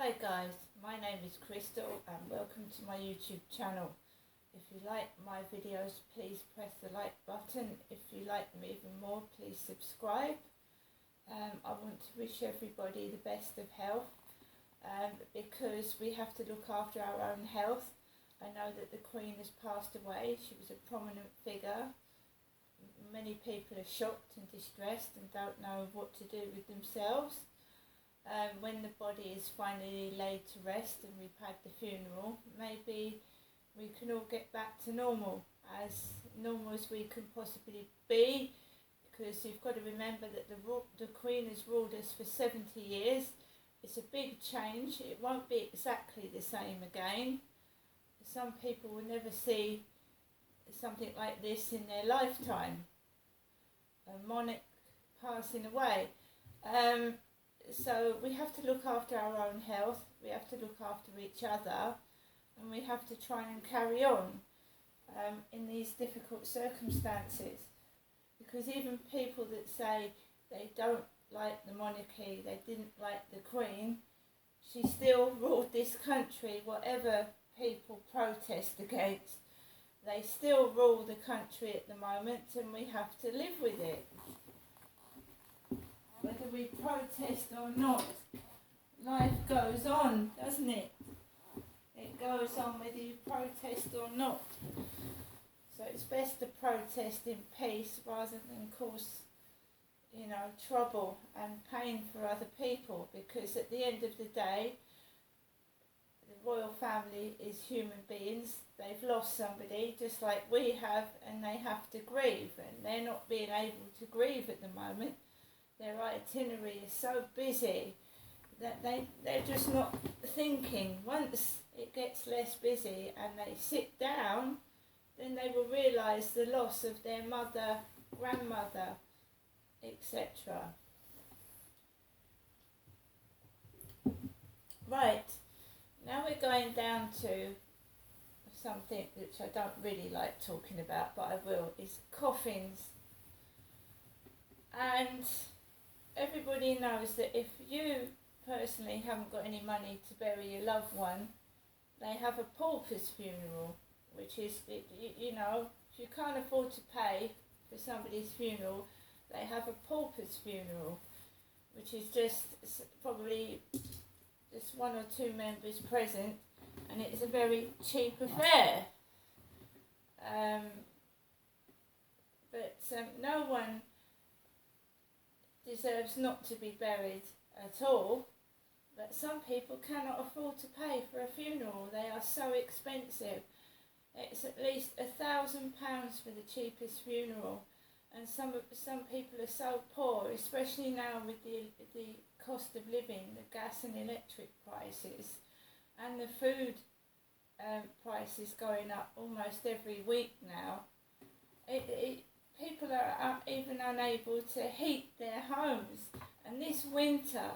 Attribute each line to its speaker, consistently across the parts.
Speaker 1: Hi guys, my name is Crystal and welcome to my YouTube channel. If you like my videos, please press the like button. If you like them even more, please subscribe. I want to wish everybody the best of health because we have to look after our own health. I know that the Queen has passed away. She was a prominent figure. Many people are shocked and distressed and don't know what to do with themselves. When the body is finally laid to rest and we've had the funeral, maybe we can all get back to normal as we can possibly be, because you've got to remember that the Queen has ruled us for 70 years. It's a big change. It won't be exactly the same again. Some people will never see something like this in their lifetime. A monarch passing away. So we have to look after our own health, we have to look after each other, and we have to try and carry on in these difficult circumstances. Because even people that say they don't like the monarchy, they didn't like the Queen, she still ruled this country. Whatever people protest against, they still rule the country at the moment, and we have to live with it. Whether we protest or not, life goes on, doesn't it? It goes on whether you protest or not. So it's best to protest in peace rather than cause, trouble and pain for other people, because at the end of the day, the royal family is human beings. They've lost somebody just like we have, and they have to grieve, and they're not being able to grieve at the moment. Their itinerary is so busy that they're just not thinking. Once it gets less busy and they sit down, then they will realise the loss of their mother, grandmother, etc. Right, now we're going down to something which I don't really like talking about, but I will, is coffins. And everybody knows that if you personally haven't got any money to bury your loved one, they have a pauper's funeral, which is, if you can't afford to pay for somebody's funeral, they have a pauper's funeral, which is just probably just one or two members present, and it's a very cheap affair. But no one deserves not to be buried at all, but some people cannot afford to pay for a funeral. They are so expensive. It's at least £1,000 for the cheapest funeral, and some people are so poor, especially now with the cost of living, the gas and electric prices, and the food prices going up almost every week now. People are even unable to heat their homes, and this winter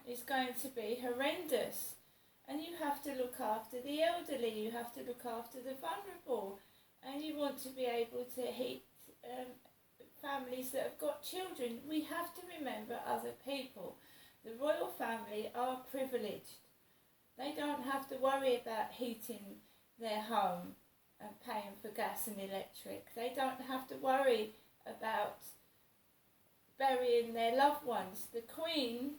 Speaker 1: is going to be horrendous. And you have to look after the elderly, you have to look after the vulnerable, and you want to be able to heat families that have got children. We have to remember other people. The royal family are privileged. They don't have to worry about heating their home and paying for gas and electric. They don't have to worry about burying their loved ones. The Queen,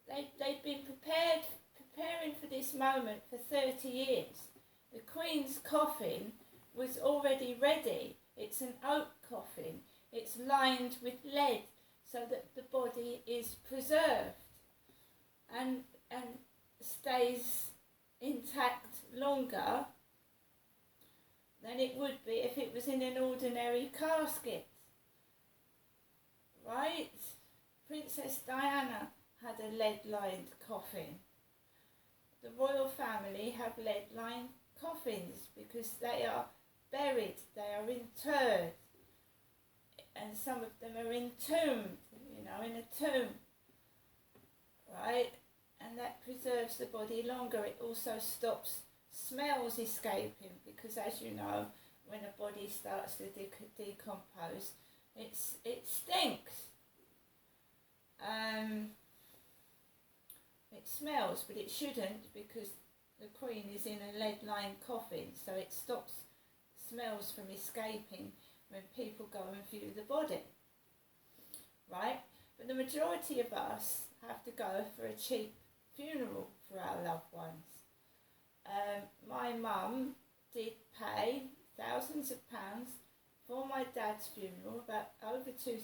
Speaker 1: they've been preparing for this moment for 30 years. The Queen's coffin was already ready. It's an oak coffin. It's lined with lead so that the body is preserved and stays intact longer than it would be if it was in an ordinary casket. Right? Princess Diana had a lead-lined coffin. The royal family have lead-lined coffins because they are buried, they are interred, and some of them are entombed, in a tomb. Right? And that preserves the body longer. It also stops smells escaping, because as you know, when a body starts to decompose, it stinks. It it smells, but it shouldn't, because the Queen is in a lead-lined coffin, so it stops smells from escaping when people go and view the body, right? But the majority of us have to go for a cheap funeral for our loved ones. My mum did pay thousands of pounds for my dad's funeral, about over £2,000,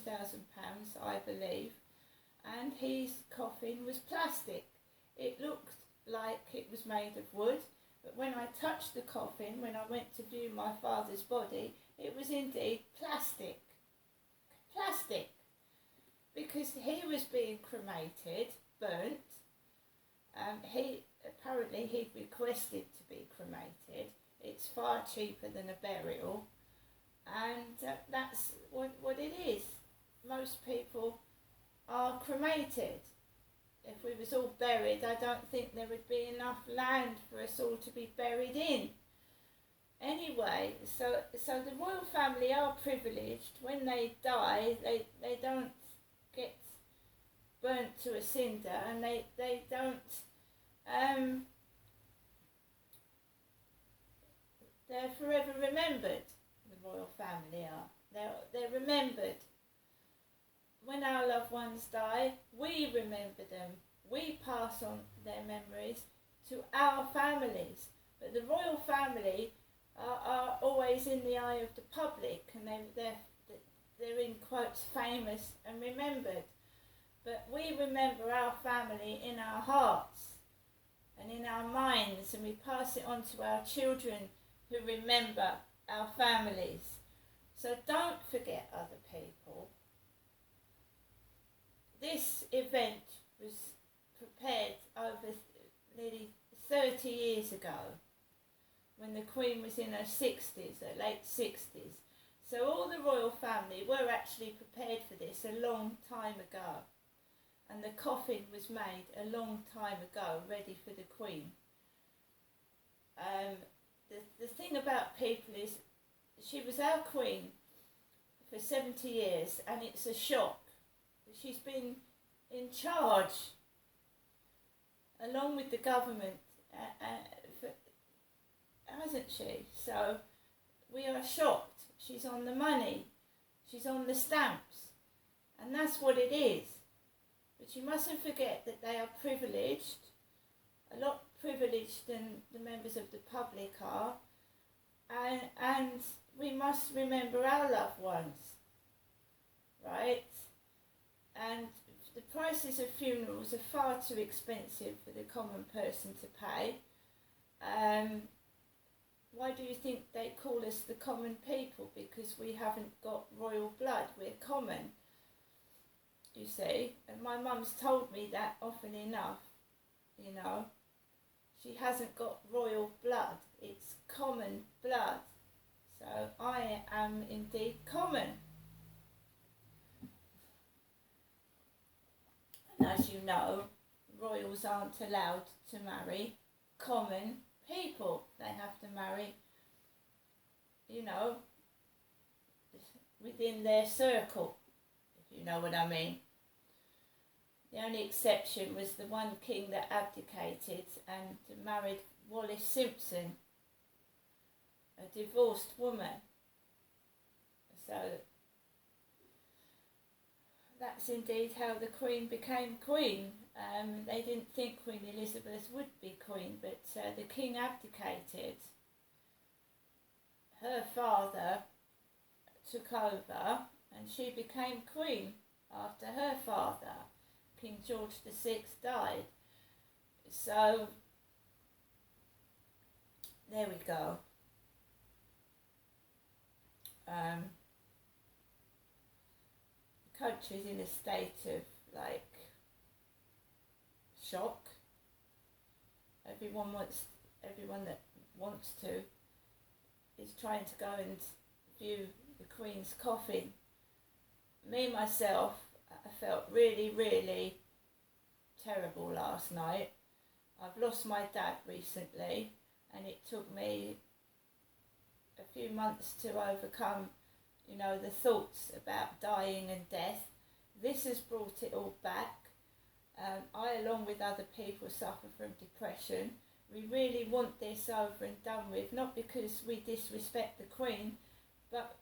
Speaker 1: I believe, and his coffin was plastic. It looked like it was made of wood, but when I touched the coffin, when I went to view my father's body, it was indeed plastic. Plastic. Because he was being cremated, burnt. He'd requested to be cremated. It's far cheaper than a burial, and that's what it is. Most people are cremated. If we was all buried, I don't think there would be enough land for us all to be buried in. Anyway, so the royal family are privileged. When they die, they don't get burnt to a cinder, and they don't they're forever remembered. The royal family are. They're remembered. When our loved ones die, we remember them. We pass on their memories to our families. But the royal family are always in the eye of the public, and they're in quotes famous and remembered. But we remember our family in our hearts and in our minds, and we pass it on to our children who remember our families. So don't forget other people. This event was prepared over nearly 30 years ago, when the Queen was in her 60s, her late 60s. So all the royal family were actually prepared for this a long time ago. And the coffin was made a long time ago, ready for the Queen. The thing about people is, she was our Queen for 70 years, and it's a shock. She's been in charge, along with the government, hasn't she? So we are shocked. She's on the money, she's on the stamps, and that's what it is. But you mustn't forget that they are privileged, a lot privileged than the members of the public are, and we must remember our loved ones, right? And the prices of funerals are far too expensive for the common person to pay. Why do you think they call us the common people? Because we haven't got royal blood, we're common, you see. And my mum's told me that often enough, you know. She hasn't got royal blood, it's common blood. So I am indeed common. And as you know, royals aren't allowed to marry common people. They have to marry, you know, within their circle, if you know what I mean. The only exception was the one king that abdicated and married Wallis Simpson, a divorced woman. So that's indeed how the Queen became Queen. They didn't think Queen Elizabeth would be Queen, but the King abdicated. Her father took over, and she became Queen after her father. King George VI died. So there we go. The country's in a state of shock. Everyone that wants to is trying to go and view the Queen's coffin. Me myself, I felt really, really terrible last night. I've lost my dad recently, and it took me a few months to overcome, you know, the thoughts about dying and death. This has brought it all back. I along with other people, suffer from depression. We really want this over and done with, not because we disrespect the Queen, but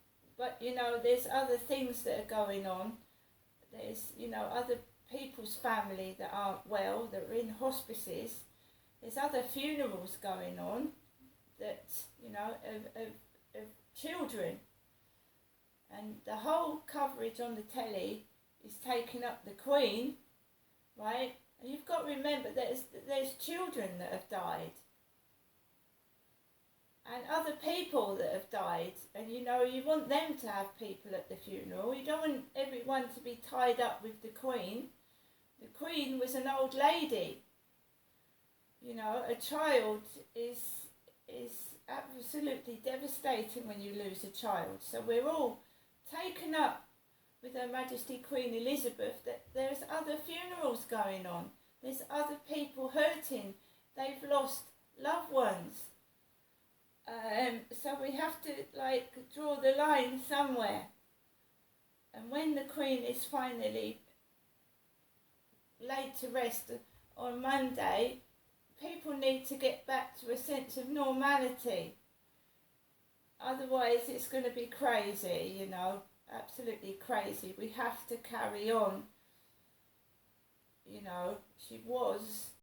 Speaker 1: you know, there's other things that are going on. There's, you know, other people's family that aren't well, that are in hospices. There's other funerals going on that, you know, of children. And the whole coverage on the telly is taking up the Queen, right? And you've got to remember there's children that have died. And other people that have died. And you know, you want them to have people at the funeral. You don't want everyone to be tied up with the Queen. The Queen was an old lady. You know, a child is absolutely devastating when you lose a child. So we're all taken up with Her Majesty Queen Elizabeth, that there's other funerals going on. There's other people hurting. They've lost loved ones. So we have to draw the line somewhere. And when the Queen is finally laid to rest on Monday, people need to get back to a sense of normality. Otherwise it's going to be crazy, you know, absolutely crazy. We have to carry on. You know, she was